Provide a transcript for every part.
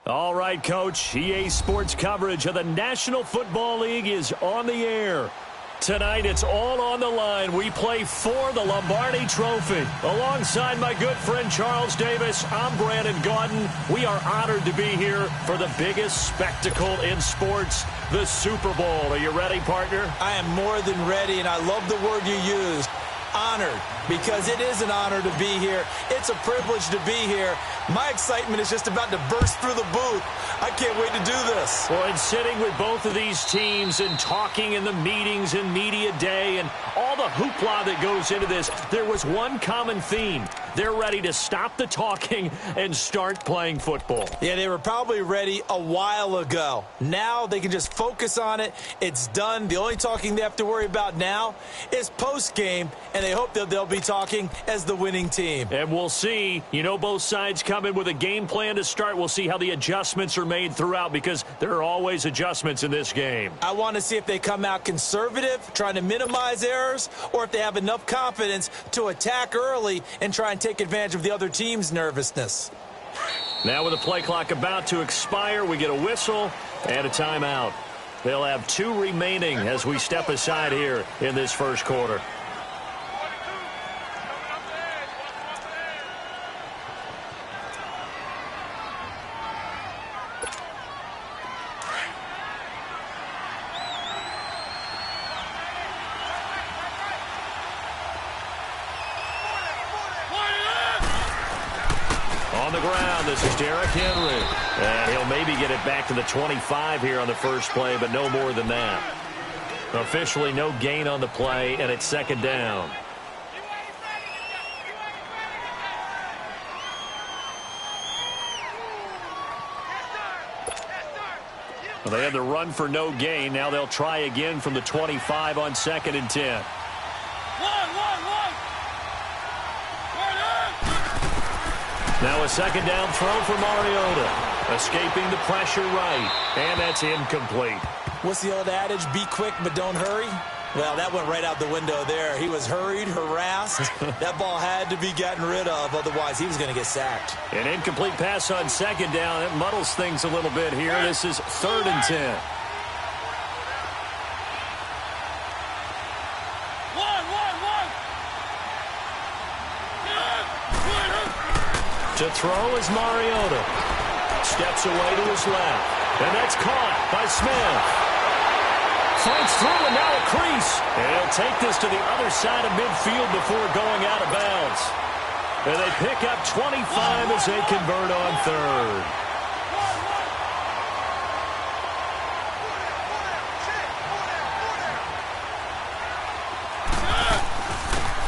All right, Coach. EA Sports coverage of the National Football League is on the air. Tonight, it's all on the line. We play for the Lombardi Trophy. Alongside my good friend Charles Davis, I'm Brandon Gaudin. We are honored to be here for the biggest spectacle in sports, the Super Bowl. Are you ready, partner? I am more than ready, and I love the word you used. Honored, because it is an honor to be here. It's a privilege to be here. My excitement is just about to burst through the booth. I can't wait to do this. Well, and sitting with both of these teams and talking in the meetings and media day and all the hoopla that goes into this, there was one common theme. They're ready to stop the talking and start playing football. Yeah, they were probably ready a while ago. Now they can just focus on it. It's done. The only talking they have to worry about now is post-game, and they hope that they'll be talking as the winning team. And we'll see. You know, both sides come in with a game plan to start. We'll see how the adjustments are made throughout, because there are always adjustments in this game. I want to see if they come out conservative, trying to minimize errors, or if they have enough confidence to attack early and try and take advantage of the other team's nervousness. Now with the play clock about to expire, we get a whistle and a timeout. They'll have 2 remaining as we step aside here in this first quarter. On the ground, this is Derrick Henry. And he'll maybe get it back to the 25 here on the first play, but no more than that. Officially no gain on the play, and it's second down. Well, they had the run for no gain. Now they'll try again from the 25 on 2nd and 10. Now a second down throw for Mariota. Escaping the pressure right. And that's incomplete. What's the old adage? Be quick, but don't hurry? Well, that went right out the window there. He was hurried, harassed. That ball had to be gotten rid of. Otherwise, he was going to get sacked. An incomplete pass on second down. It muddles things a little bit here. This is 3rd and 10. To throw is Mariota. Steps away to his left. And that's caught by Smith. Fights through and now a crease. And he'll take this to the other side of midfield before going out of bounds. And they pick up 25 as they convert on 3rd.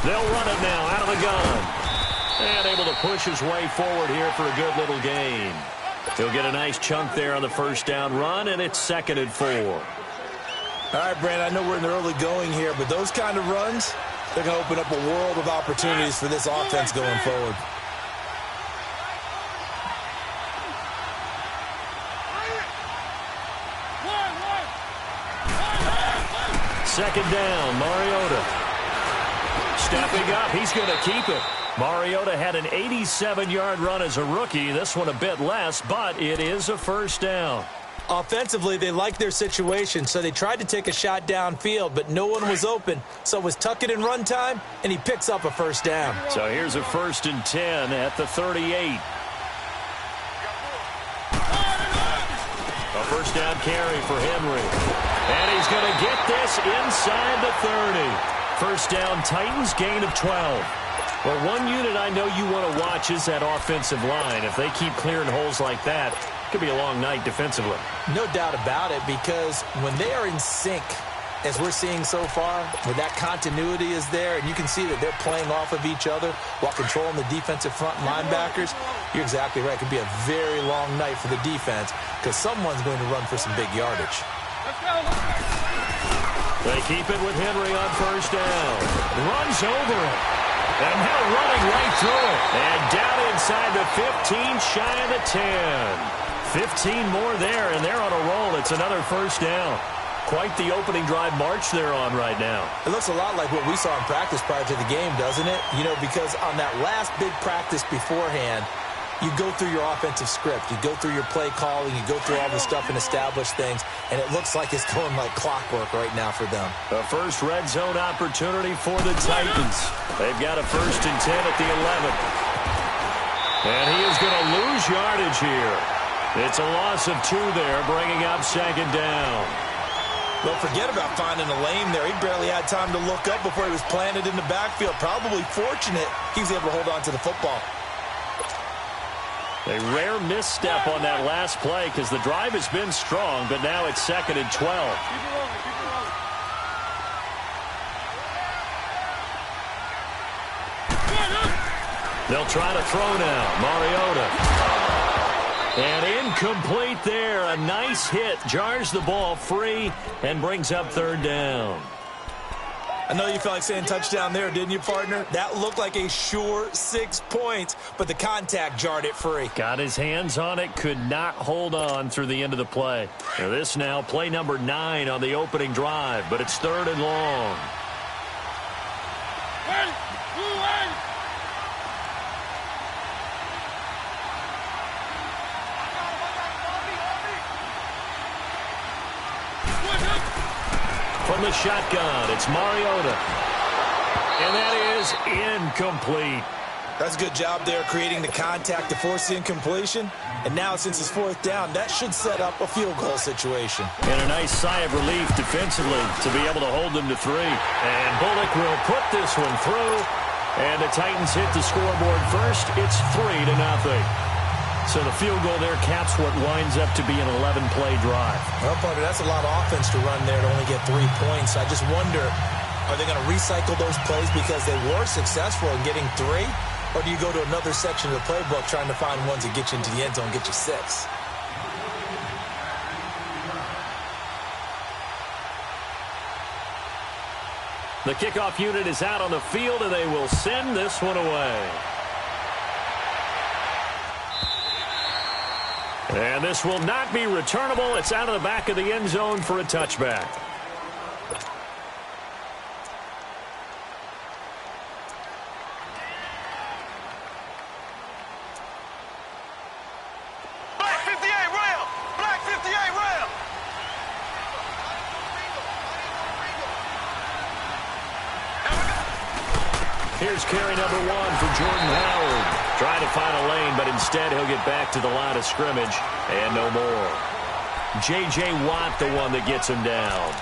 They'll run it now out of the gun. And able to push his way forward here for a good little gain. He'll get a nice chunk there on the first down run, and it's 2nd and 4. All right, Brand, I know we're in the early going here, but those kind of runs, they're going to open up a world of opportunities for this offense going forward. Second down, Mariota. Stepping up, he's going to keep it. Mariota had an 87-yard run as a rookie. This one a bit less, but it is a first down. Offensively, they liked their situation, so they tried to take a shot downfield, but no one was open. So it was tuck it in run time, and he picks up a first down. So here's a 1st and 10 at the 38. A first down carry for Henry. And he's going to get this inside the 30. First down, Titans, gain of 12. Well, one unit I know you want to watch is that offensive line. If they keep clearing holes like that, it could be a long night defensively. No doubt about it, because when they are in sync, as we're seeing so far, where that continuity is there, and you can see that they're playing off of each other while controlling the defensive front linebackers, you're exactly right. It could be a very long night for the defense because someone's going to run for some big yardage. They keep it with Henry on first down. Runs over it. And now running right through it. And down inside the 15, shy of the 10. 15 more there, and they're on a roll. It's another first down. Quite the opening drive march they're on right now. It looks a lot like what we saw in practice prior to the game, doesn't it? You know, because on that last big practice beforehand, you go through your offensive script. You go through your play calling. You go through all the stuff and establish things, and it looks like it's going like clockwork right now for them. The first red zone opportunity for the Titans. They've got a 1st and 10 at the 11. And he is going to lose yardage here. It's a loss of 2 there, bringing up 2nd down. Don't forget about finding a lane there. He barely had time to look up before he was planted in the backfield. Probably fortunate he was able to hold on to the football. A rare misstep on that last play because the drive has been strong, but now it's 2nd and 12. They'll try to throw now. Mariota. And incomplete there. A nice hit. Jars the ball free and brings up 3rd down. I know you felt like saying touchdown there, didn't you, partner? That looked like a sure 6 points, but the contact jarred it free. Got his hands on it, could not hold on through the end of the play. Now this now, play number 9 on the opening drive, but it's 3rd and long. From the shotgun, it's Mariota. And that is incomplete. That's a good job there creating the contact to force the incompletion. And now since it's 4th down, that should set up a field goal situation. And a nice sigh of relief defensively to be able to hold them to 3. And Bullock will put this one through. And the Titans hit the scoreboard first. It's 3-0. So the field goal there caps what winds up to be an 11-play drive. Well, partner, that's a lot of offense to run there to only get 3 points. I just wonder, are they going to recycle those plays because they were successful in getting 3? Or do you go to another section of the playbook trying to find ones that get you into the end zone and get you 6? The kickoff unit is out on the field, and they will send this one away. And this will not be returnable. It's out of the back of the end zone for a touchback. Black 58 rail! Black 58 rail! Here's carry number 1 for Jordan Howard. Trying to find a lane, but instead he'll get back to the line of scrimmage and no more. J.J. Watt, the one that gets him down.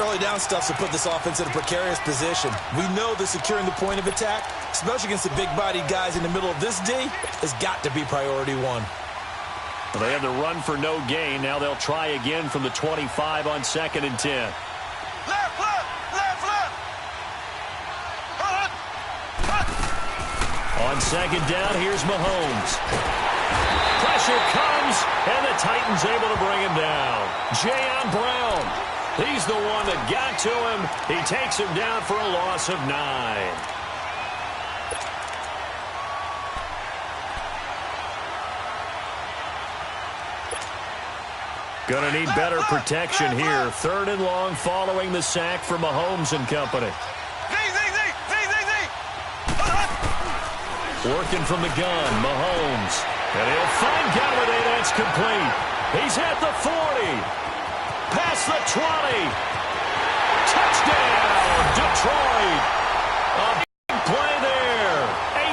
Early down stuff to put this offense in a precarious position. We know that securing the point of attack, especially against the big-bodied guys in the middle of this D, has got to be priority 1. Well, they have the run for no gain. Now they'll try again from the 25 on 2nd and 10. Left, left, left, left! On 2nd down, here's Mahomes. Pressure comes, and the Titans able to bring him down. Jayon Brown, he's the one that got to him. He takes him down for a loss of 9. Gonna need better protection here. 3rd and long following the sack for Mahomes and company. Working from the gun, Mahomes. And he'll find Galladay. That's complete. He's at the 40. Past the 20. Touchdown, Detroit. A big play there.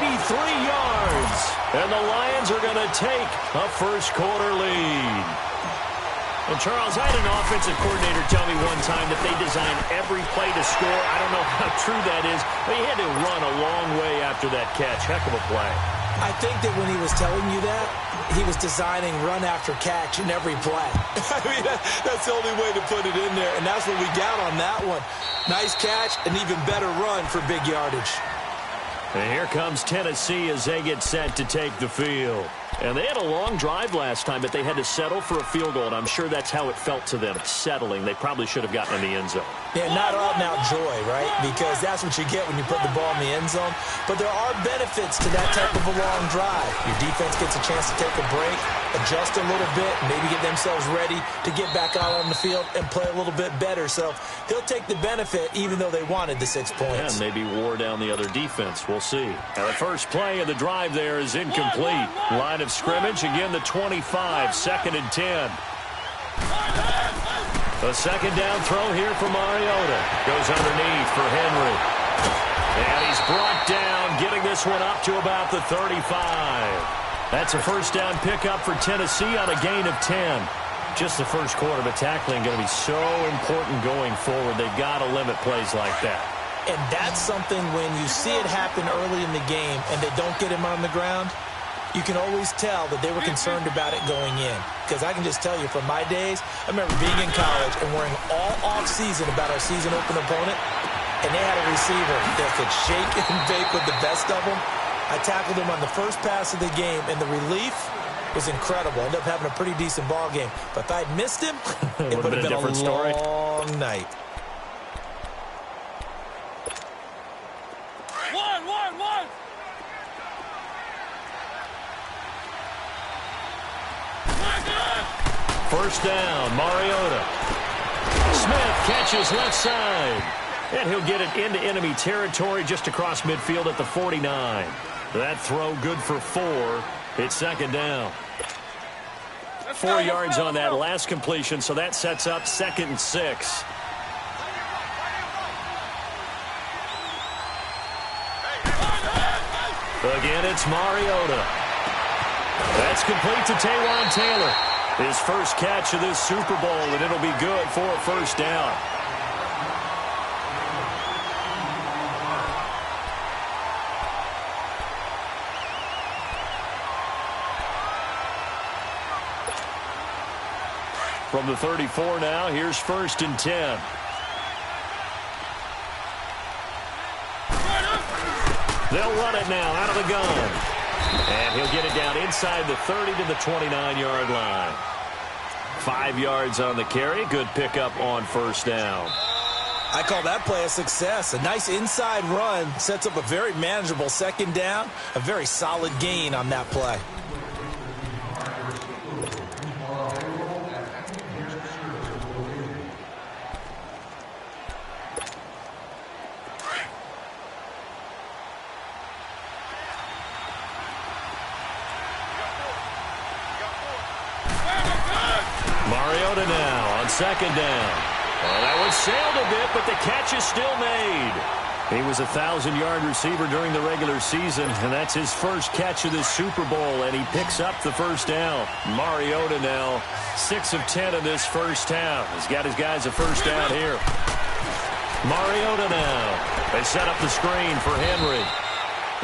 83 yards. And the Lions are going to take a first-quarter lead. Well, Charles, I had an offensive coordinator tell me one time that they design every play to score. I don't know how true that is, but he had to run a long way after that catch. Heck of a play. I think that when he was telling you that, he was designing run after catch in every play. I mean, that's the only way to put it in there, and that's what we got on that one. Nice catch, an even better run for big yardage. And here comes Tennessee as they get set to take the field. And they had a long drive last time, but they had to settle for a field goal, and I'm sure that's how it felt to them, settling. They probably should have gotten in the end zone. Yeah, not out-and-out joy, right? Because that's what you get when you put the ball in the end zone. But there are benefits to that type of a long drive. Your defense gets a chance to take a break. adjust a little bit, maybe get themselves ready to get back out on the field and play a little bit better. So he'll take the benefit even though they wanted the 6 points. And maybe wore down the other defense. We'll see. Now the first play of the drive there is incomplete. Line of scrimmage, again the 25, 2nd and 10. A second down throw here for Mariota. Goes underneath for Henry. And he's brought down, getting this one up to about the 35. That's a first down pickup for Tennessee on a gain of 10. Just the first quarter, but tackling going to be so important going forward. They've got to limit plays like that. And that's something when you see it happen early in the game and they don't get him on the ground, you can always tell that they were concerned about it going in. Because I can just tell you from my days, I remember being in college and worrying all off-season about our season open opponent, and they had a receiver that could shake and bake with the best of them. I tackled him on the first pass of the game, and the relief was incredible. I ended up having a pretty decent ball game. But if I'd missed him, it would have been a different story. long night. One. First down, Mariota. Smith catches left side. And he'll get it into enemy territory just across midfield at the 49. That throw good for 4. It's second down. 4 yards on that last completion, so that sets up 2nd and 6. Again, it's Mariota. That's complete to Taywan Taylor. His first catch of this Super Bowl, and it'll be good for a first down. From the 34 now, here's 1st and 10. They'll run it now out of the gun. And he'll get it down inside the 30 to the 29-yard line. 5 yards on the carry. Good pickup on first down. I call that play a success. A nice inside run sets up a very manageable second down. A very solid gain on that play. Mariota now on second down. Well, that one sailed a bit, but the catch is still made. He was a 1,000-yard receiver during the regular season, and that's his first catch of this Super Bowl, and he picks up the first down. Mariota now 6 of 10 in this first half. He's got his guys a first down here. Mariota now. They set up the screen for Henry.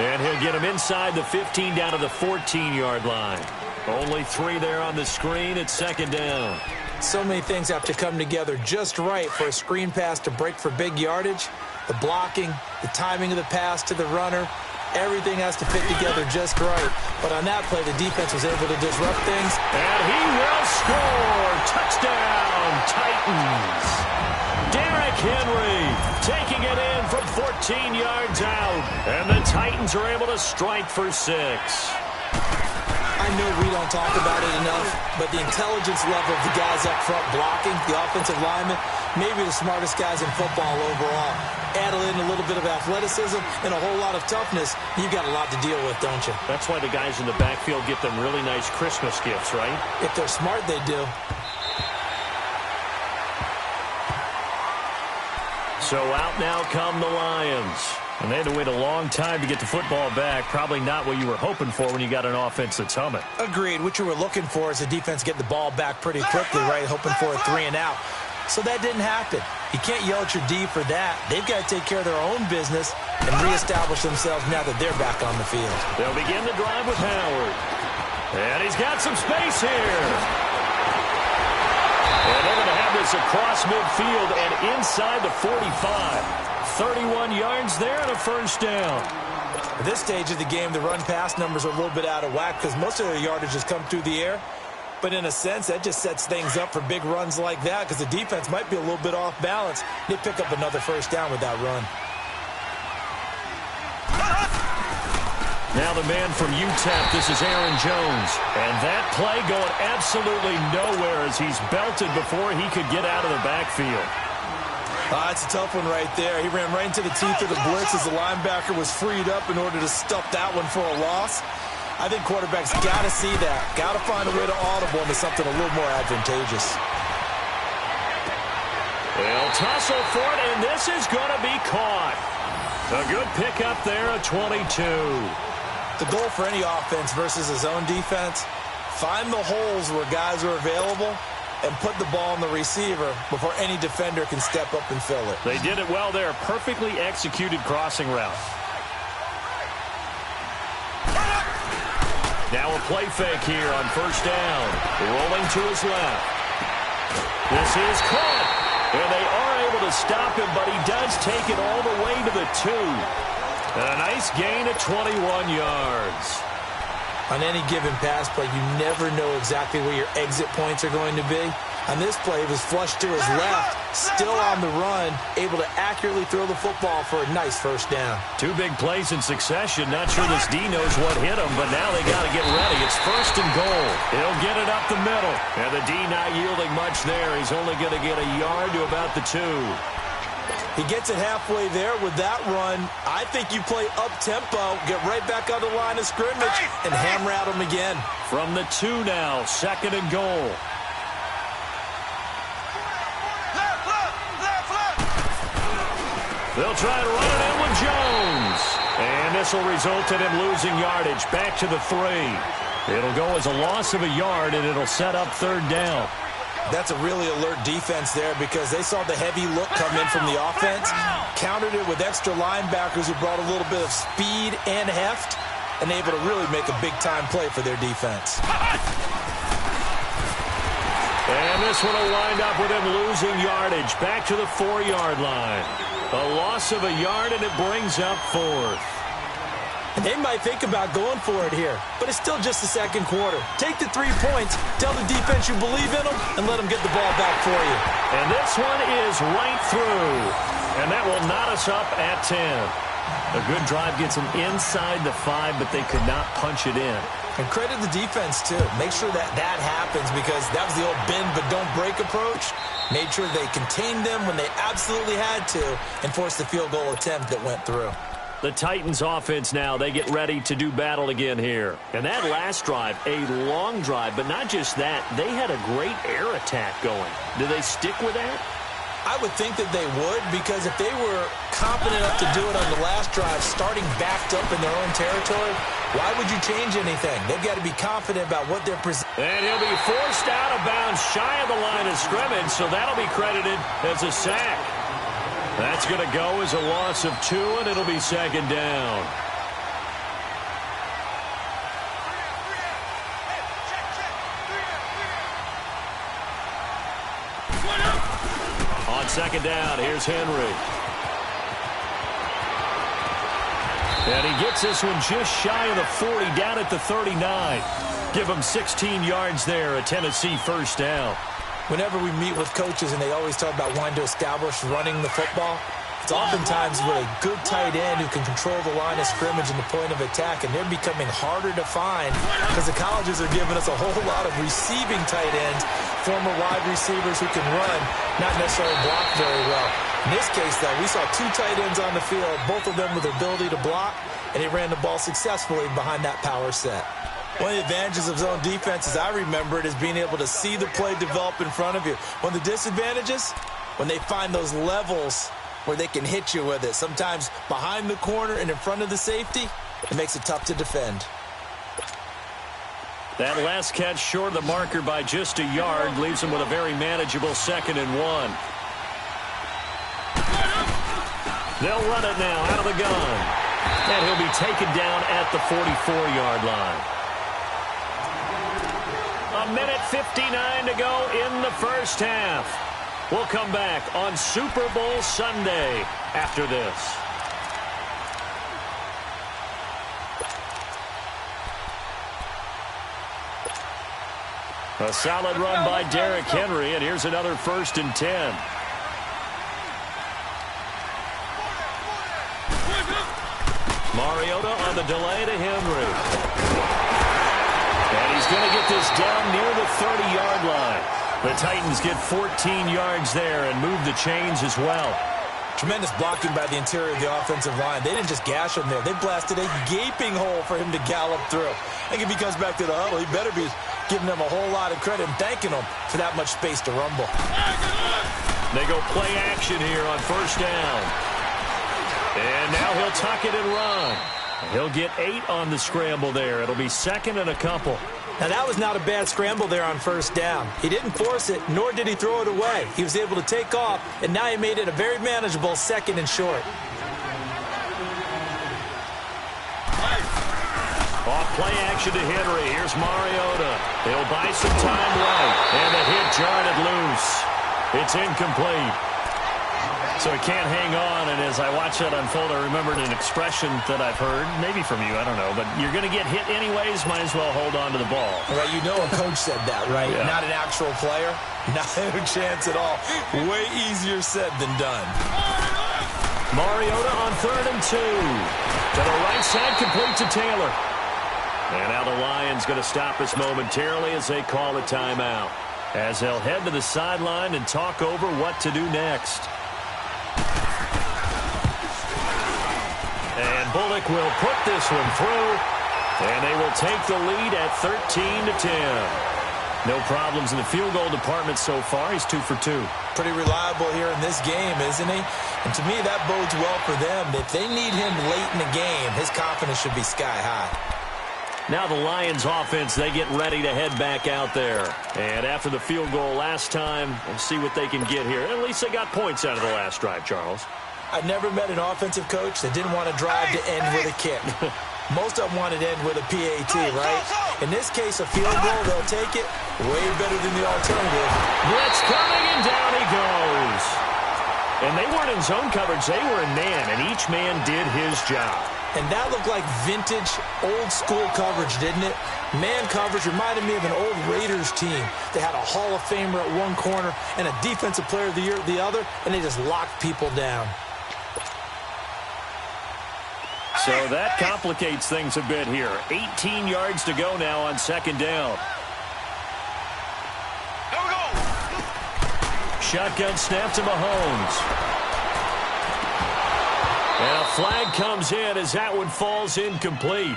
And he'll get him inside the 15 down to the 14-yard line. Only 3 there on the screen. It's second down. So many things have to come together just right for a screen pass to break for big yardage. The blocking, the timing of the pass to the runner, everything has to fit together just right. But on that play, the defense was able to disrupt things. And he will score. Touchdown, Titans. Derrick Henry taking it in from 14 yards out. And the Titans are able to strike for 6. I know we don't talk about it enough, but the intelligence level of the guys up front blocking, the offensive linemen, maybe the smartest guys in football overall. Add in a little bit of athleticism and a whole lot of toughness, you've got a lot to deal with, don't you? That's why the guys in the backfield get them really nice Christmas gifts, right? If they're smart, they do. So out now come the Lions. And they had to wait a long time to get the football back. Probably not what you were hoping for when you got an offense that's humming. Agreed. What you were looking for is the defense get the ball back pretty quickly, right? Hoping for a 3 and out. So that didn't happen. You can't yell at your D for that. They've got to take care of their own business and reestablish themselves now that they're back on the field. They'll begin the drive with Howard. And he's got some space here. And they're going to have this across midfield and inside the 45. 31 yards there and a first down. At this stage of the game, the run-pass numbers are a little bit out of whack because most of their yardage has come through the air. But in a sense, that just sets things up for big runs like that because the defense might be a little bit off balance. They pick up another first down with that run. Now the man from UTEP, this is Aaron Jones. And that play going absolutely nowhere as he's belted before he could get out of the backfield. It's a tough one right there. He ran right into the teeth of the blitz as the linebacker was freed up in order to stuff that one for a loss. I think quarterbacks got to see that. Got to find a way to audible into something a little more advantageous. They'll tussle for it, and this is going to be caught. A good pickup there, a 22. The goal for any offense versus a zone defense, find the holes where guys are available and put the ball on the receiver before any defender can step up and fill it. They did it well there. Perfectly executed crossing route. Now a play fake here on first down. Rolling to his left. This is caught. And they are able to stop him, but he does take it all the way to the 2. And a nice gain of 21 yards. On any given pass play, you never know exactly where your exit points are going to be. On this play, it was flushed to his left, still on the run, able to accurately throw the football for a nice first down. 2 big plays in succession. Not sure this D knows what hit him, but now they got to get ready. It's first and goal. He'll get it up the middle. And the D not yielding much there. He's only going to get a yard to about the 2. He gets it halfway there with that run. I think you play up-tempo, get right back on the line of scrimmage, and hammer at him again. From the 2 now, second and goal. They'll try to run it in with Jones. And this will result in him losing yardage back to the 3. It'll go as a loss of a yard, and it'll set up third down. That's a really alert defense there because they saw the heavy look come in from the offense, countered it with extra linebackers who brought a little bit of speed and heft, and able to really make a big-time play for their defense. And this one will wind up with him losing yardage back to the 4-yard line. A loss of a yard, and it brings up fourth. They might think about going for it here, but it's still just the second quarter. Take the 3 points, tell the defense you believe in them, and let them get the ball back for you. And this one is right through, and that will knot us up at 10. A good drive gets them inside the 5, but they could not punch it in. And credit the defense, too. Make sure that that happens because that was the old bend but don't break approach. Made sure they contained them when they absolutely had to and forced the field goal attempt that went through. The Titans offense now, they get ready to do battle again here. And that last drive, a long drive, but not just that, they had a great air attack going. Do they stick with that? I would think that they would because if they were competent enough to do it on the last drive, starting backed up in their own territory, why would you change anything? They've got to be confident about what they're presenting. And he'll be forced out of bounds shy of the line of scrimmage, so that'll be credited as a sack. That's going to go as a loss of 2, and it'll be second down. On second down, here's Henry. And he gets this one just shy of the 40, down at the 39. Give him 16 yards there, a Tennessee first down. Whenever we meet with coaches and they always talk about wanting to establish running the football, it's oftentimes with a good tight end who can control the line of scrimmage and the point of attack, and they're becoming harder to find because the colleges are giving us a whole lot of receiving tight ends, former wide receivers who can run, not necessarily block very well. In this case, though, we saw 2 tight ends on the field, both of them with the ability to block, and they ran the ball successfully behind that power set. One of the advantages of zone defense, as I remember it, is being able to see the play develop in front of you. One of the disadvantages, when they find those levels where they can hit you with it, sometimes behind the corner and in front of the safety, it makes it tough to defend. That last catch short of the marker by just a yard leaves him with a very manageable 2nd and 1. They'll run it now out of the gun. And he'll be taken down at the 44-yard line. A minute 59 to go in the first half. We'll come back on Super Bowl Sunday after this. A solid run by Derrick Henry, and here's another 1st and 10. Mariota on the delay to Henry. And he's going to get this down near the 30-yard line. The Titans get 14 yards there and move the chains as well. Tremendous blocking by the interior of the offensive line. They didn't just gash him there. They blasted a gaping hole for him to gallop through. I think if he comes back to the huddle, he better be giving them a whole lot of credit and thanking them for that much space to rumble. They go play action here on first down. And now he'll tuck it and run. He'll get 8 on the scramble there. It'll be second and a couple. Now, that was not a bad scramble there on first down. He didn't force it, nor did he throw it away. He was able to take off, and now he made it a very manageable second and short. Off play action to Henry. Here's Mariota. He'll buy some time right. And the hit jarred it loose. It's incomplete. So he can't hang on, and as I watch that unfold, I remembered an expression that I've heard, maybe from you, I don't know, but you're going to get hit anyways, might as well hold on to the ball. Right, you know a coach said that, right? Yeah. Not an actual player. Not a chance at all. Way easier said than done. Mariota on 3rd and 2. To the right side, complete to Taylor. And now the Lions going to stop us momentarily as they call a timeout, as they'll head to the sideline and talk over what to do next. And Bullock will put this one through, and they will take the lead at 13-10. No problems in the field goal department so far. He's 2 for 2. Pretty reliable here in this game, isn't he? And to me, that bodes well for them. If they need him late in the game, his confidence should be sky high. Now the Lions offense, they get ready to head back out there. And after the field goal last time, we'll see what they can get here. At least they got points out of the last drive, Charles. I've never met an offensive coach that didn't want to drive to end with a kick. Most of them wanted to end with a PAT, right? In this case, a field goal, they'll take it. Way better than the alternative. Blitz coming, and down he goes. And they weren't in zone coverage. They were in man, and each man did his job. And that looked like vintage, old-school coverage, didn't it? Man coverage reminded me of an old Raiders team. They had a Hall of Famer at one corner and a Defensive Player of the Year at the other, and they just locked people down. So that complicates things a bit here. 18 yards to go now on second down. Here we go. Shotgun snap to Mahomes. And a flag comes in as that one falls incomplete.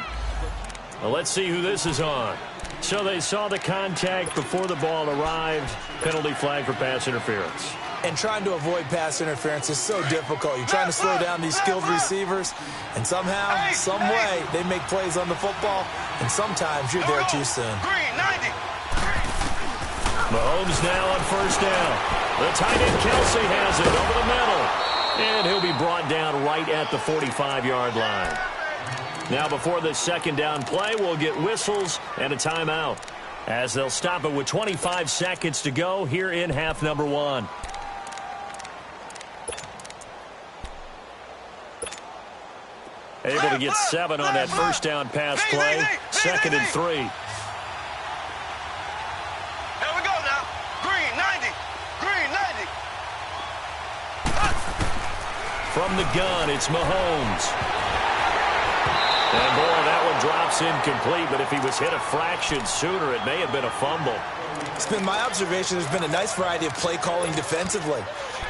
Well, let's see who this is on. So they saw the contact before the ball arrived. Penalty flag for pass interference. And trying to avoid pass interference is so difficult. You're trying to slow down these skilled receivers, and somehow, some way, they make plays on the football, and sometimes you're there too soon. Green, 90. Mahomes now on first down. The tight end Kelsey has it over the middle. And he'll be brought down right at the 45-yard line. Now before this second down play, we'll get whistles and a timeout, as they'll stop it with 25 seconds to go here in half number 1. Able to get 7 on that first down pass play. 2nd and 3. Here we go now. Green, 90. Green, 90. From the gun, it's Mahomes. And boy, that one drops incomplete, but if he was hit a fraction sooner, it may have been a fumble. It's been my observation there's been a nice variety of play calling defensively.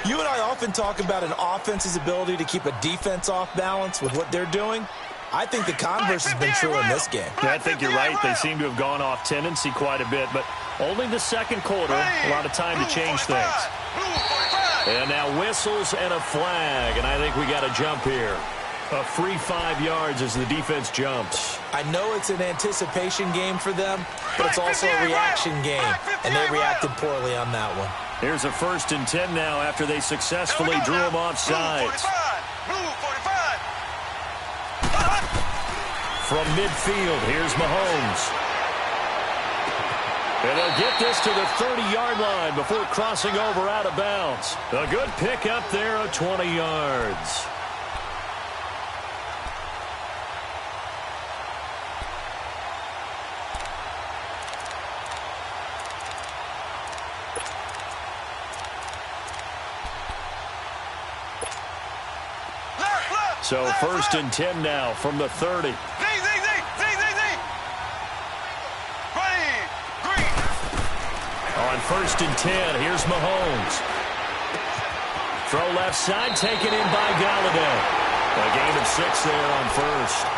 You and I often talk about an offense's ability to keep a defense off balance with what they're doing. I think the converse has been true in this game. Yeah, I think you're right. They seem to have gone off tendency quite a bit, but only the second quarter, a lot of time to change things. And now whistles and a flag, and I think we got a jump here. A free 5 yards as the defense jumps. I know it's an anticipation game for them, but it's also a reaction game, and they reacted poorly on that one. Here's a 1st and 10 now after they successfully drew him off sides. From midfield, here's Mahomes. And they'll get this to the 30-yard line before crossing over out of bounds. A good pickup there of 20 yards. So 1st and 10 now from the 30. Z. Ready, green. On 1st and 10, here's Mahomes. Throw left side, taken in by Galladay. A gain of 6 there on 1st.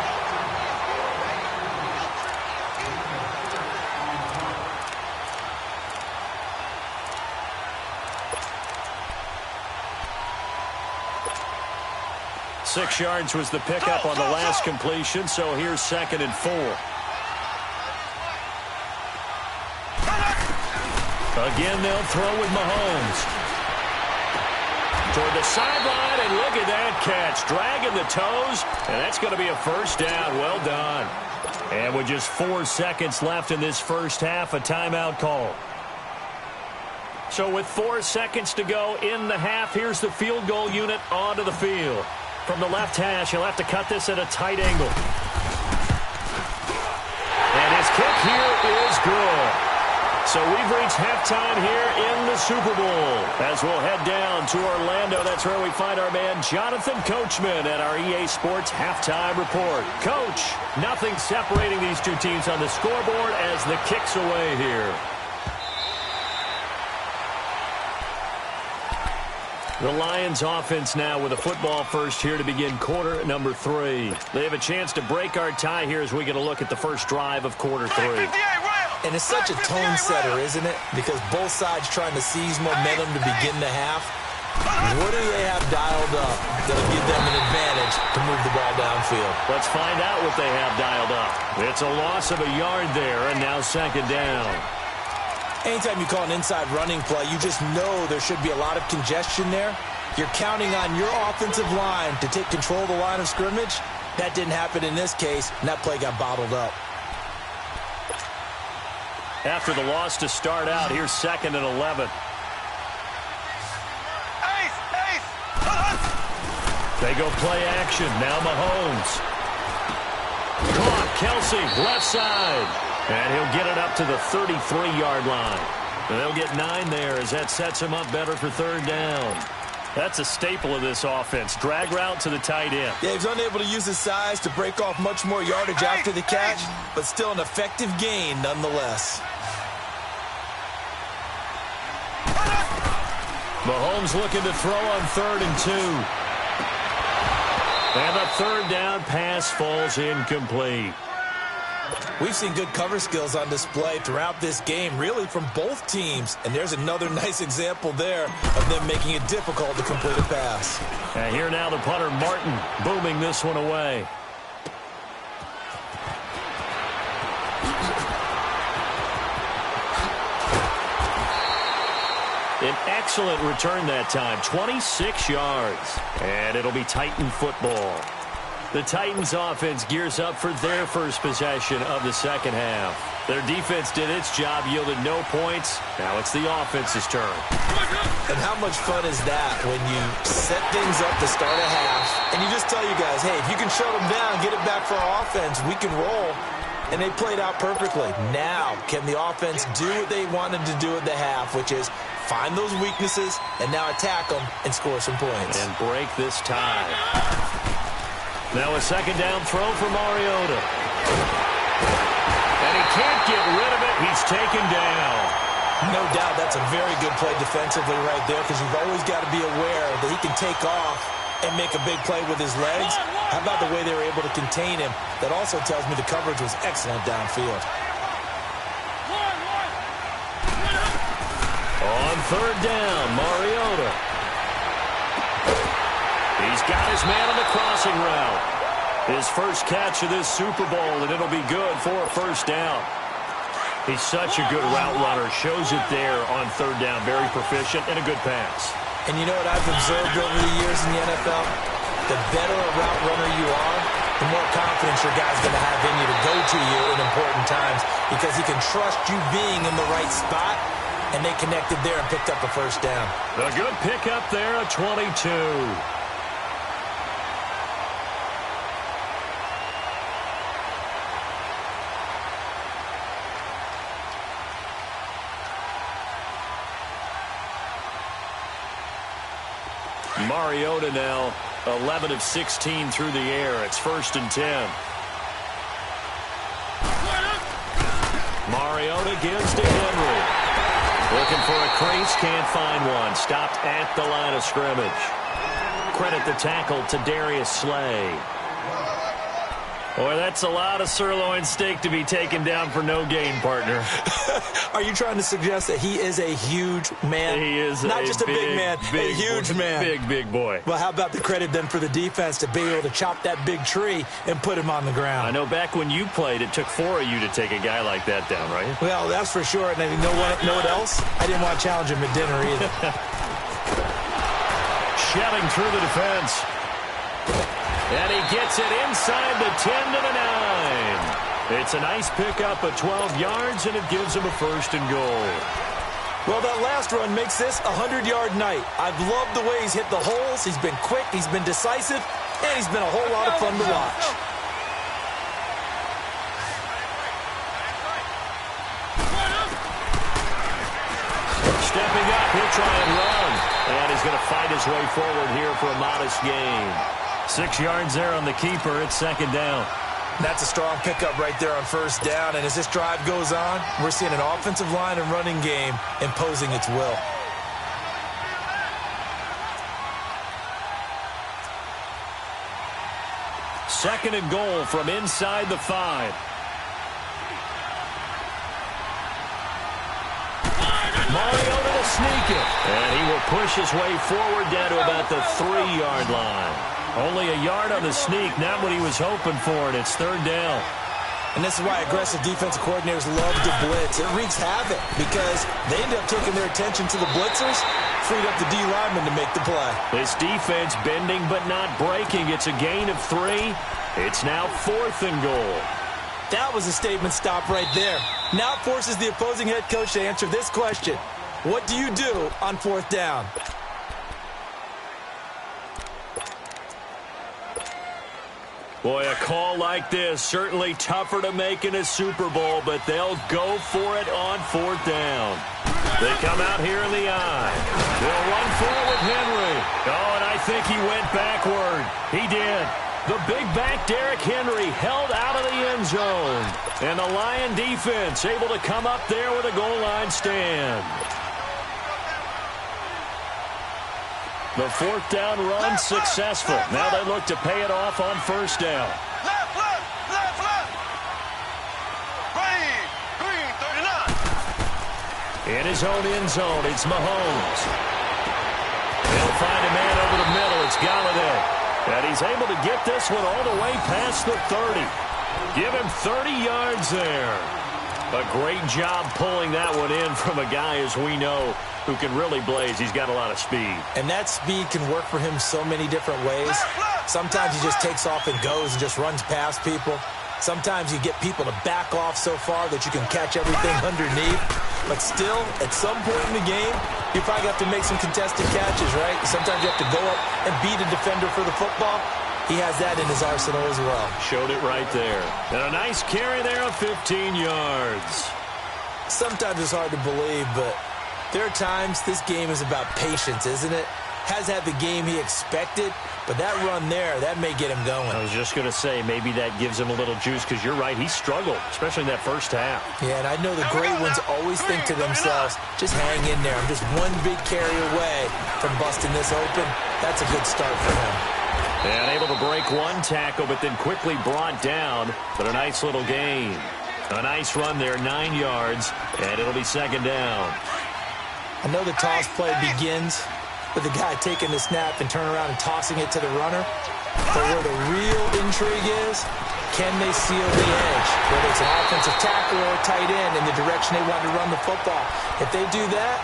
Six yards was the pickup on the last completion, so here's 2nd and 4. Again, they'll throw with Mahomes. Toward the sideline, and look at that catch. Dragging the toes, and that's going to be a 1st down. Well done. And with just 4 seconds left in this first half, a timeout call. So with 4 seconds to go in the half, here's the field goal unit onto the field. From the left hash, he'll have to cut this at a tight angle. And his kick here is good. So we've reached halftime here in the Super Bowl. As we'll head down to Orlando, that's where we find our man Jonathan Coachman at our EA Sports Halftime Report. Coach, nothing separating these two teams on the scoreboard as the kick's away here. The Lions offense now with a football first here to begin quarter number 3. They have a chance to break our tie here as we get a look at the first drive of quarter 3. And it's such a tone setter, isn't it? Because both sides trying to seize momentum to begin the half. What do they have dialed up that'll give them an advantage to move the ball downfield? Let's find out what they have dialed up. It's a loss of a yard there, and now 2nd down. Anytime you call an inside running play, you just know there should be a lot of congestion there. You're counting on your offensive line to take control of the line of scrimmage. That didn't happen in this case, and that play got bottled up. After the loss to start out, here's 2nd and 11. They go play action. Now Mahomes. Caught. Kelsey, left side. And he'll get it up to the 33-yard line. And they'll get 9 there as that sets him up better for 3rd down. That's a staple of this offense. Drag route to the tight end. Yeah, he's unable to use his size to break off much more yardage after the catch, but still an effective gain nonetheless. Mahomes looking to throw on 3rd and 2. And the 3rd down pass falls incomplete. We've seen good cover skills on display throughout this game, really from both teams. And there's another nice example there of them making it difficult to complete a pass. And here now the punter, Martin, booming this one away. An excellent return that time, 26 yards. And it'll be Titan football. The Titans offense gears up for their first possession of the second half. Their defense did its job, yielded no points. Now it's the offense's turn. And how much fun is that when you set things up to start a half and you just tell you guys, hey, if you can shut them down, get it back for our offense, we can roll. And they played out perfectly. Now, can the offense do what they wanted to do at the half, which is find those weaknesses and now attack them and score some points. And break this tie. Now a 2nd down throw for Mariota. And he can't get rid of it. He's taken down. No doubt that's a very good play defensively right there because you've always got to be aware that he can take off and make a big play with his legs. How about the way they were able to contain him? That also tells me the coverage was excellent downfield. On 3rd down, Mariota. He's got his man on the crossing route. His first catch of this Super Bowl, and it'll be good for a 1st down. He's such a good route runner. Shows it there on 3rd down. Very proficient and a good pass. And you know what I've observed over the years in the NFL? The better a route runner you are, the more confidence your guy's going to have in you to go to you in important times because he can trust you being in the right spot, and they connected there and picked up a 1st down. A good pickup there at 22. Mariota now 11 of 16 through the air. It's 1st and 10. Mariota gives to Henry. Looking for a crease, can't find one. Stopped at the line of scrimmage. Credit the tackle to Darius Slay. Boy, that's a lot of sirloin steak to be taken down for no gain, partner. Are you trying to suggest that he is a huge man? He is not just a big man, a huge man. Big boy. Well, how about the credit then for the defense to be able to chop that big tree and put him on the ground? I know back when you played, it took 4 of you to take a guy like that down, right? Well, that's for sure. And you know what else? I didn't want to challenge him at dinner either. Shelling through the defense. And he gets it inside the 10 to the 9. It's a nice pickup of 12 yards, and it gives him a 1st and goal. Well, that last run makes this a 100-yard night. I've loved the way he's hit the holes. He's been quick, he's been decisive, and he's been a whole lot of fun to watch. Stepping up, he'll try and run. And he's going to fight his way forward here for a modest gain. 6 yards there on the keeper. It's 2nd down. That's a strong pickup right there on 1st down. And as this drive goes on, we're seeing an offensive line and running game imposing its will. Second and goal from inside the 5. Mariota will sneak it. And he will push his way forward down to about the 3-yard line. Only a yard on the sneak, not what he was hoping for, and it's 3rd down. And this is why aggressive defensive coordinators love to blitz. It wreaks havoc because they end up taking their attention to the blitzers, freed up the D lineman to make the play. This defense bending but not breaking. It's a gain of 3. It's now 4th and goal. That was a statement stop right there. Now it forces the opposing head coach to answer this question. What do you do on 4th down? Boy, a call like this, certainly tougher to make in a Super Bowl, but they'll go for it on 4th down. They come out here in the eye. They'll run forward Henry. Oh, and I think he went backward. He did. The big back Derrick Henry held out of the end zone. And the Lion defense able to come up there with a goal line stand. The 4th down run successful. Now they look to pay it off on 1st down. Left. Green, 39. In his own end zone, it's Mahomes. They'll find a man over the middle. It's Galladay. And he's able to get this one all the way past the 30. Give him 30 yards there. A great job pulling that one in from a guy, as we know, who can really blaze. He's got a lot of speed. And that speed can work for him so many different ways. Sometimes he just takes off and goes and just runs past people. Sometimes you get people to back off so far that you can catch everything underneath. But still, at some point in the game, you probably have to make some contested catches, right? Sometimes you have to go up and beat a defender for the football. He has that in his arsenal as well. Showed it right there. And a nice carry there of 15 yards. Sometimes it's hard to believe, but there are times this game is about patience, isn't it? Has had the game he expected, but that run there, that may get him going. I was just going to say, maybe that gives him a little juice, because you're right, he struggled, especially in that first half. Yeah, and I know the great ones always think to themselves, just hang in there. I'm just one big carry away from busting this open. That's a good start for him. And able to break one tackle, but then quickly brought down. But a nice little gain. A nice run there, 9 yards, and it'll be 2nd down. I know the toss play begins with the guy taking the snap and turning around and tossing it to the runner. But where the real intrigue is, can they seal the edge? Whether it's an offensive tackle or a tight end in the direction they want to run the football. If they do that,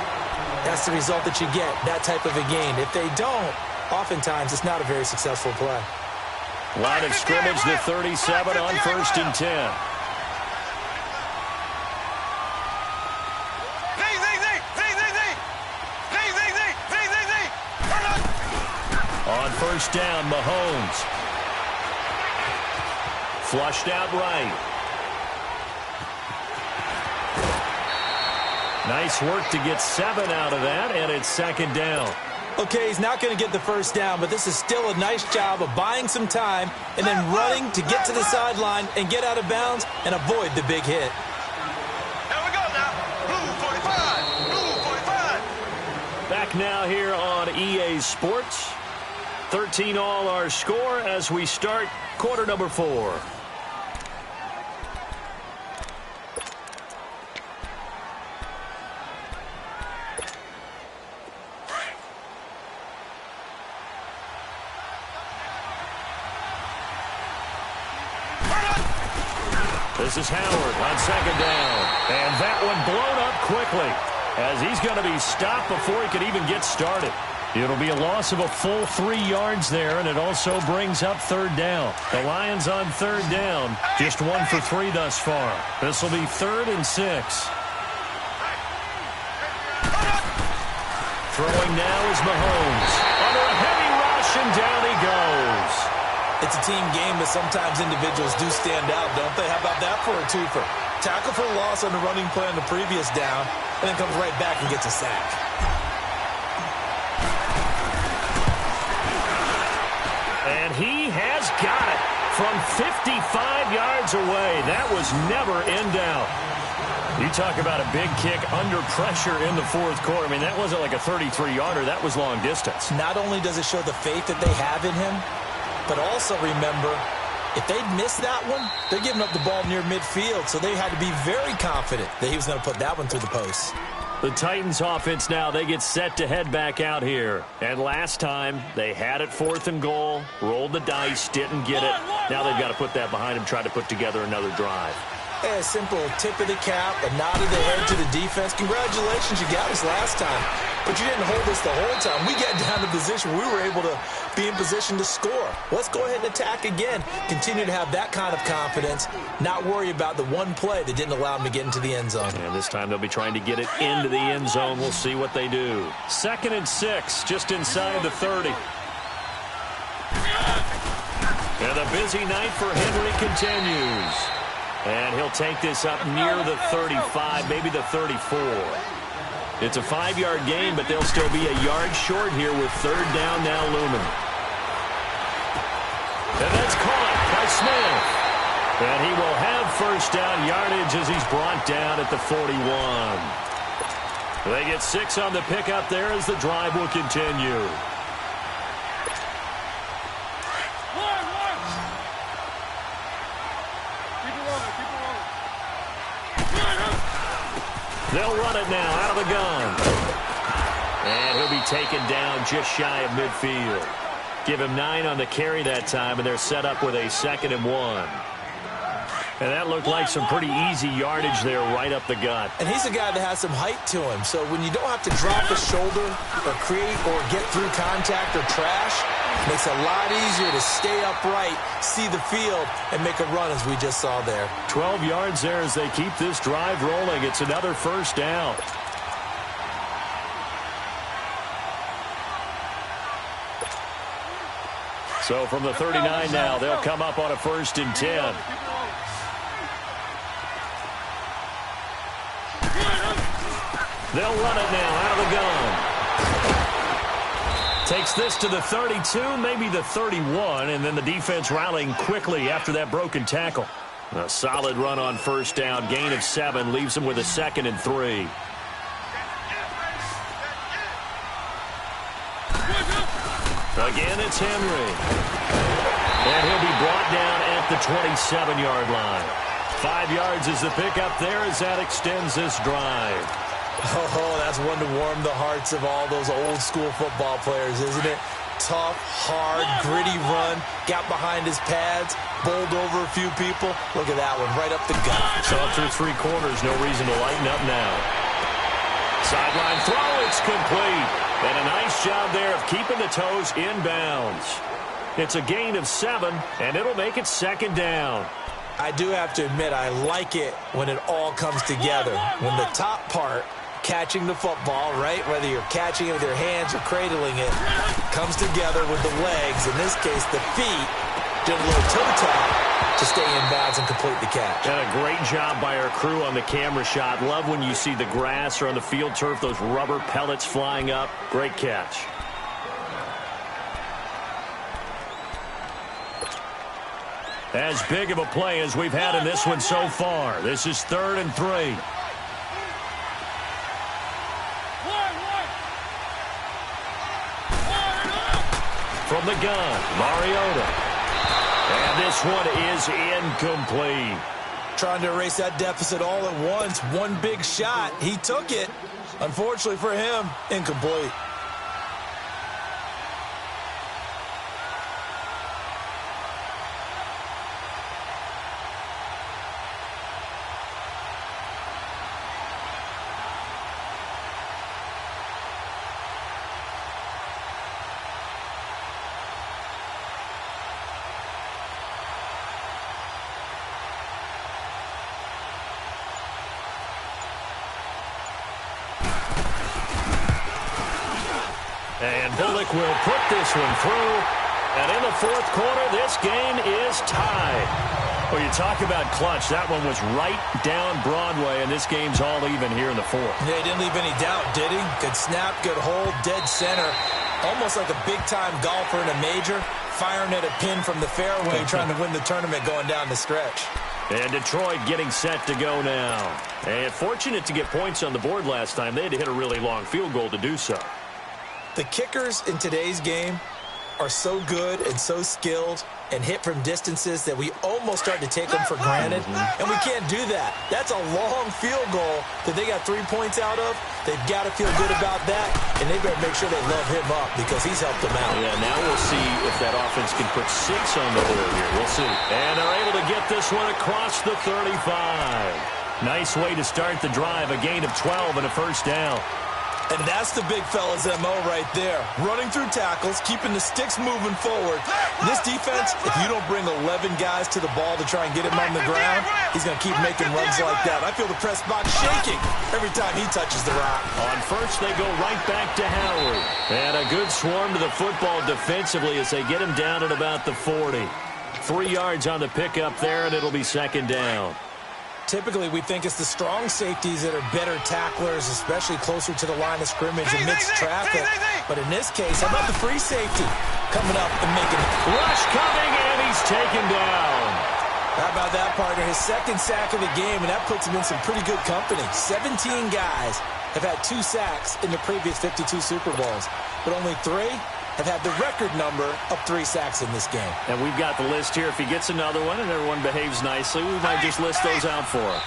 that's the result that you get, that type of a gain. If they don't, oftentimes it's not a very successful play. Line of scrimmage, the 37 on 1st and 10. On 1st down, Mahomes. Flushed out right. Nice work to get 7 out of that, and it's 2nd down. Okay, he's not going to get the first down, but this is still a nice job of buying some time and then running to get to the sideline and get out of bounds and avoid the big hit. Here we go now. Blue 45. Blue 45. Back now here on EA Sports. 13 all our score as we start quarter number 4. This is Howard on second down. And that one blown up quickly as he's going to be stopped before he could even get started. It'll be a loss of a full 3 yards there, and it also brings up third down. The Lions on third down, just 1 for 3 thus far. This will be 3rd and 6. Throwing now is Mahomes. Under a heavy rush, and down he goes. It's a team game, but sometimes individuals do stand out, don't they? How about that for a twofer? Tackle for loss on the running play on the previous down, and then comes right back and gets a sack. And he has got it from 55 yards away. That was never in doubt. You talk about a big kick under pressure in the fourth quarter. I mean, that wasn't like a 33-yarder. That was long distance. Not only does it show the faith that they have in him, but also remember, if they'd missed that one, they're giving up the ball near midfield, so they had to be very confident that he was going to put that one through the post. The Titans offense now, they get set to head back out here. And last time, they had it 4th and goal, rolled the dice, didn't get it. Now they've got to put that behind them, try to put together another drive. A simple tip of the cap, a nod of the head to the defense. Congratulations, you got us last time. But you didn't hold us the whole time. We got down to position. We were able to be in position to score. Let's go ahead and attack again. Continue to have that kind of confidence. Not worry about the one play that didn't allow them to get into the end zone. And this time they'll be trying to get it into the end zone. We'll see what they do. 2nd and 6, just inside the 30. And the busy night for Henry continues. And he'll take this up near the 35, maybe the 34. It's a 5-yard gain, but they'll still be a yard short here with third down now looming. And that's caught by Smith. And he will have first down yardage as he's brought down at the 41. They get 6 on the pickup there as the drive will continue. They'll run it now out of the gun. And he'll be taken down just shy of midfield. Give him 9 on the carry that time, and they're set up with a 2nd and 1. And that looked like some pretty easy yardage there right up the gut. And he's a guy that has some height to him. So when you don't have to drop a shoulder or create or get through contact or trash, it makes it a lot easier to stay upright, see the field, and make a run as we just saw there. 12 yards there as they keep this drive rolling. It's another first down. So from the 39 now, they'll come up on a 1st and 10. They'll run it now out of the gun. Takes this to the 32, maybe the 31, and then the defense rallying quickly after that broken tackle. A solid run on first down, gain of 7, leaves them with a 2nd and 3. Again, it's Henry. And he'll be brought down at the 27-yard line. 5 yards is the pickup there as that extends this drive. Oh, that's one to warm the hearts of all those old-school football players, isn't it? Tough, hard, gritty run, got behind his pads, bowled over a few people. Look at that one, right up the gut. So through 3 quarters, no reason to lighten up now. Sideline throw, it's complete. And a nice job there of keeping the toes inbounds. It's a gain of 7, and it'll make it 2nd down. I do have to admit, I like it when it all comes together. When the top part, catching the football, right, whether you're catching it with your hands or cradling it, comes together with the legs, in this case the feet, doing a little toe tap to stay in bounds and complete the catch. And a great job by our crew on the camera shot. Love when you see the grass or on the field turf, those rubber pellets flying up. Great catch. As big of a play as we've had in this one so far. This is 3rd and 3. From the gun, Mariota. And this one is incomplete. Trying to erase that deficit all at once. One big shot. He took it. Unfortunately for him, incomplete. And Bullock will put this one through. And in the 4th quarter, this game is tied. Well, you talk about clutch. That one was right down Broadway, and this game's all even here in the 4th. Yeah, he didn't leave any doubt, did he? Good snap, good hold, dead center. Almost like a big-time golfer in a major, firing at a pin from the fairway, trying to win the tournament going down the stretch. And Detroit getting set to go now. And fortunate to get points on the board last time. They had to hit a really long field goal to do so. The kickers in today's game are so good and so skilled and hit from distances that we almost start to take them for granted, and we can't do that. That's a long field goal that they got 3 points out of. They've got to feel good about that, and they better make sure they love him up because he's helped them out. Yeah, now we'll see if that offense can put 6 on the board here. We'll see. And they're able to get this one across the 35. Nice way to start the drive, a gain of 12 and a first down. And that's the big fella's MO right there. Running through tackles, keeping the sticks moving forward. This defense, if you don't bring 11 guys to the ball to try and get him on the ground, he's going to keep making runs like that. I feel the press box shaking every time he touches the rock. On first, they go right back to Howard. And a good swarm to the football defensively as they get him down at about the 40. 3 yards on the pickup there, and it'll be 2nd down. Typically, we think it's the strong safeties that are better tacklers, especially closer to the line of scrimmage amidst traffic. But in this case, how about the free safety coming up and making rush coming, and he's taken down. How about that, partner? His 2nd sack of the game, and that puts him in some pretty good company. 17 guys have had 2 sacks in the previous 52 Super Bowls, but only 3 have had the record number of 3 sacks in this game. And we've got the list here. If he gets another one and everyone behaves nicely, we might just list those out for him.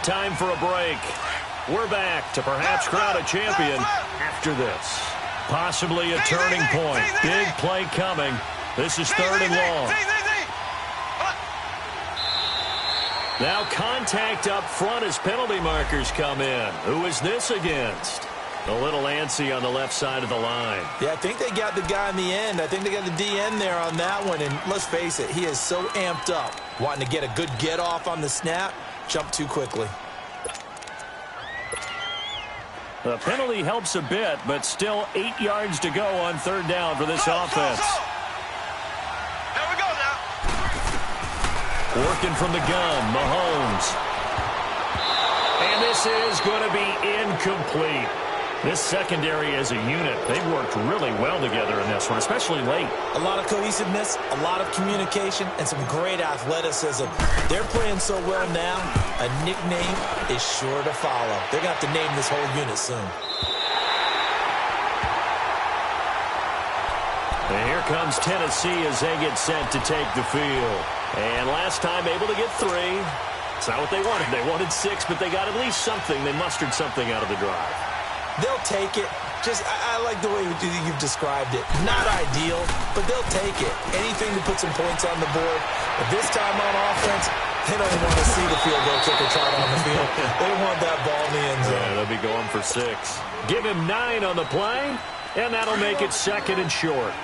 Time for a break. We're back to perhaps crown a champion after this. Possibly a turning point. Big play coming. This is 3rd and long. Now contact up front as penalty markers come in. Who is this against? A little antsy on the left side of the line. Yeah, I think they got the guy in the end. I think they got the DN there on that one. And let's face it, he is so amped up. Wanting to get a good get off on the snap. Jump too quickly. The penalty helps a bit, but still 8 yards to go on 3rd down for this offense. There we go now. Working from the gun, Mahomes. And this is going to be incomplete. This secondary as a unit, they've worked really well together in this one, especially late. A lot of cohesiveness, a lot of communication, and some great athleticism. They're playing so well now, a nickname is sure to follow. They're going to have to name this whole unit soon. And here comes Tennessee as they get set to take the field. And last time able to get 3. It's not what they wanted. They wanted 6, but they got at least something. They mustered something out of the drive. They'll take it. I like the way you've described it. Not ideal, but they'll take it. Anything to put some points on the board. But this time on offense, they don't want to see the field goal kicker trot on the field. They want that ball in the end zone. Yeah, they'll be going for 6. Give him 9 on the play, and that'll make it 2nd and short.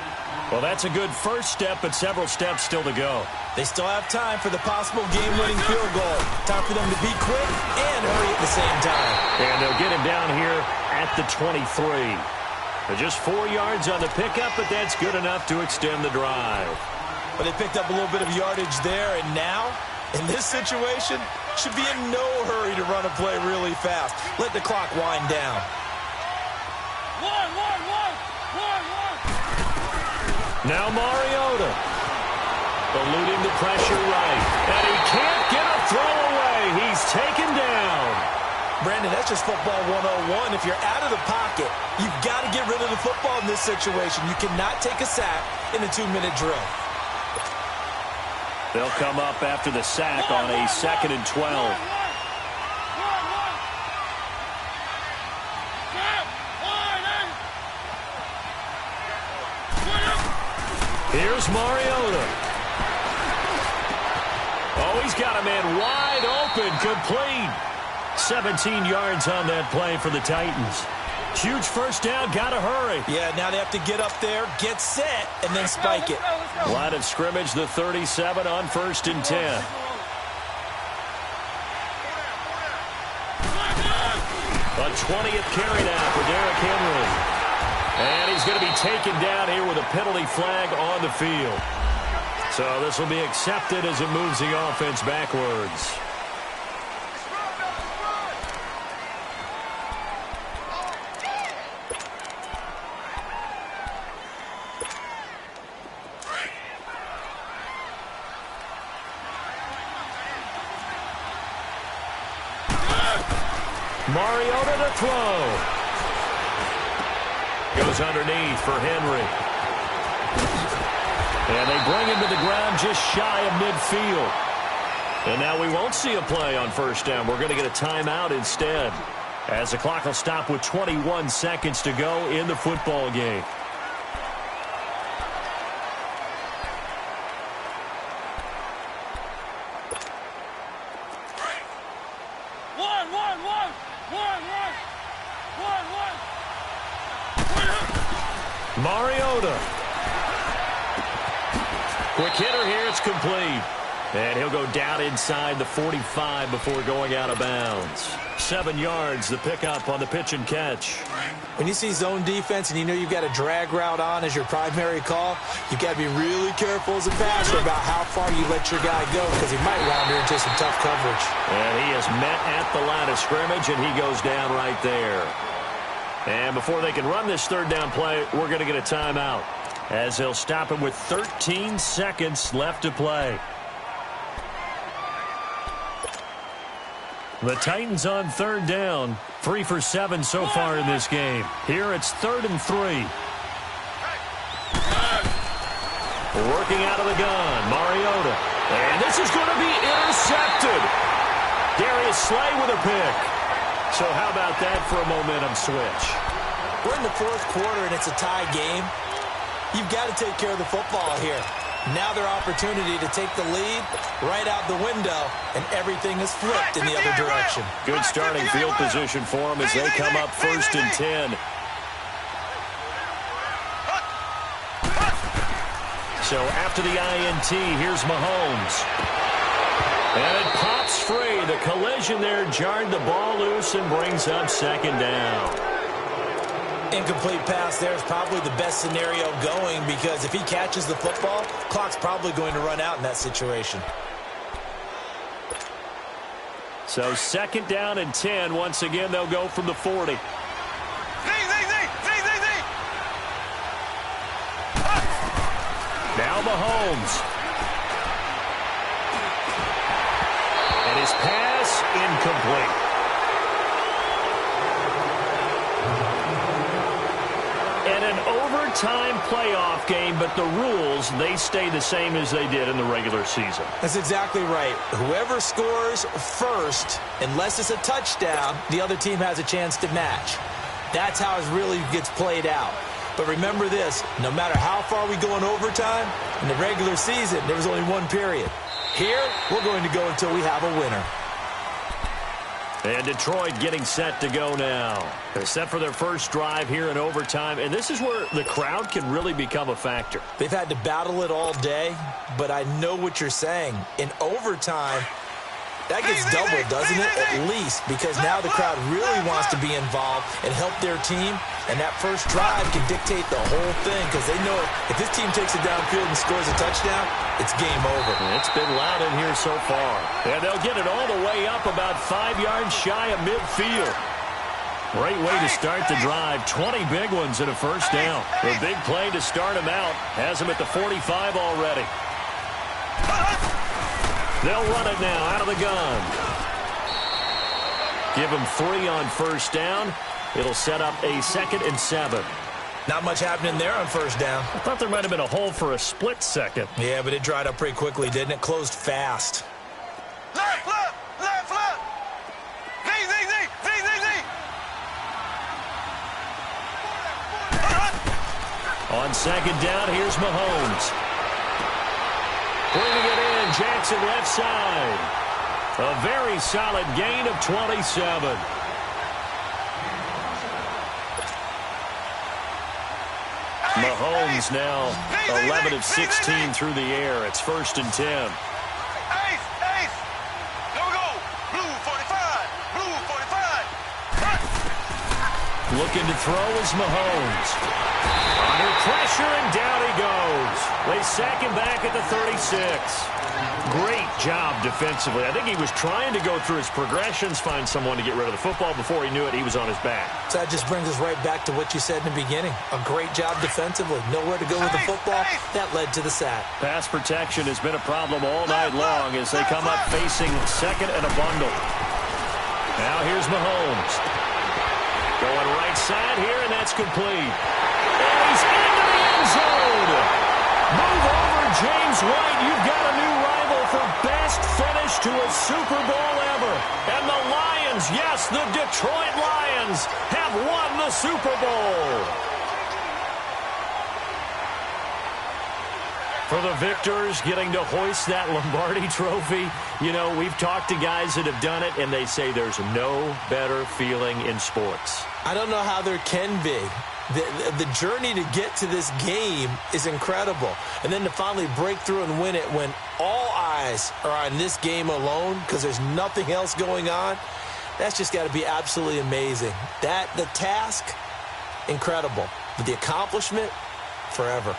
Well, that's a good first step, but several steps still to go. They still have time for the possible game-winning field goal. Time for them to be quick and hurry at the same time. And they'll get him down here at the 23. They're just 4 yards on the pickup, but that's good enough to extend the drive. But they picked up a little bit of yardage there, and now, in this situation, should be in no hurry to run a play really fast. Let the clock wind down. Now Mariota. Eluding the pressure right. And he can't get a throw away. He's taken down. Brandon, that's just football 101. If you're out of the pocket, you've got to get rid of the football in this situation. You cannot take a sack in a 2-minute drill. They'll come up after the sack on a 2nd and 12. Here's Mariota. Oh, he's got a man wide open, complete. 17 yards on that play for the Titans. Huge first down, gotta hurry. Yeah, now they have to get up there, get set, and then spike it. Line of scrimmage, the 37 on 1st and 10. A 20th carry now for Derrick Henry. And he's going to be taken down here with a penalty flag on the field. So this will be accepted as it moves the offense backwards. Mariota to throw. Goes underneath for Henry. And they bring him to the ground just shy of midfield. And now we won't see a play on 1st down. We're going to get a timeout instead, as the clock will stop with 21 seconds to go in the football game. Mariota. Quick hitter here. It's complete. And he'll go down inside the 45 before going out of bounds. 7 yards, the pickup on the pitch and catch. When you see zone defense and you know you've got a drag route on as your primary call, you've got to be really careful as a passer about how far you let your guy go, because he might wander into some tough coverage. And he is met at the line of scrimmage, and he goes down right there. And before they can run this 3rd down play, we're going to get a timeout, as they'll stop him with 13 seconds left to play. The Titans on 3rd down, 3 for 7 so far in this game. Here it's 3rd and 3. Working out of the gun, Mariota. And this is going to be intercepted. Darius Slay with a pick. So how about that for a momentum switch? We're in the 4th quarter, and it's a tie game. You've got to take care of the football here. Now their opportunity to take the lead right out the window, and everything is flipped in the other direction. Good starting field position for them as they come up 1st and 10. So after the INT, here's Mahomes. And it pops free. The collision there jarred the ball loose and brings up 2nd down. Incomplete pass there is probably the best scenario going, because if he catches the football, clock's probably going to run out in that situation. So 2nd down and 10. Once again, they'll go from the 40. Now Mahomes. And his pass incomplete. And an overtime playoff game, but the rules, they stay the same as they did in the regular season. That's exactly right. Whoever scores first, unless it's a touchdown, the other team has a chance to match. That's how it really gets played out. But remember this, no matter how far we go in overtime, in the regular season, there was only one period. Here, we're going to go until we have a winner. And Detroit getting set to go now. They're set for their first drive here in overtime, and this is where the crowd can really become a factor. They've had to battle it all day, but I know what you're saying. In overtime, that gets doubled, doesn't it? At least, because now the crowd really wants to be involved and help their team, and that first drive can dictate the whole thing, because they know if this team takes it downfield and scores a touchdown, it's game over. It's been loud in here so far. And they'll get it all the way up about 5 yards shy of midfield. Great way to start the drive. 20 big ones and a first down. The big play to start him out has him at the 45 already. They'll run it now out of the gun. Give him 3 on first down. It'll set up a 2nd and 7. Not much happening there on first down. I thought there might have been a hole for a split second. Yeah, but it dried up pretty quickly, didn't it? Closed fast. Left, left, left, left. Z, Z, Z, Z, Z, Z. On second down, here's Mahomes. Bringing it in, Jackson left side. A very solid gain of 27. Mahomes now 11 of 16 through the air. It's 1st and 10. Ace, ace. Here we go. Blue 45, blue 45. Looking to throw is Mahomes. Under pressure, and down he goes. They sack him back at the 36. Great job defensively. I think he was trying to go through his progressions, find someone to get rid of the football. Before he knew it, he was on his back. So that just brings us right back to what you said in the beginning. A great job defensively. Nowhere to go with the football. That led to the sack. Pass protection has been a problem all night long as they come up facing 2nd and a bundle. Now here's Mahomes. Going right side here, and that's complete. And he's into the end zone. Move over, James White. You've got a new rival for best finish to a Super Bowl ever. And the Lions, yes, the Detroit Lions, have won the Super Bowl. For the victors, getting to hoist that Lombardi trophy, you know, we've talked to guys that have done it, and they say there's no better feeling in sports. I don't know how there can be. The journey to get to this game is incredible. And then to finally break through and win it when all eyes are on this game alone because there's nothing else going on, that's just got to be absolutely amazing. The task, incredible. But the accomplishment, forever.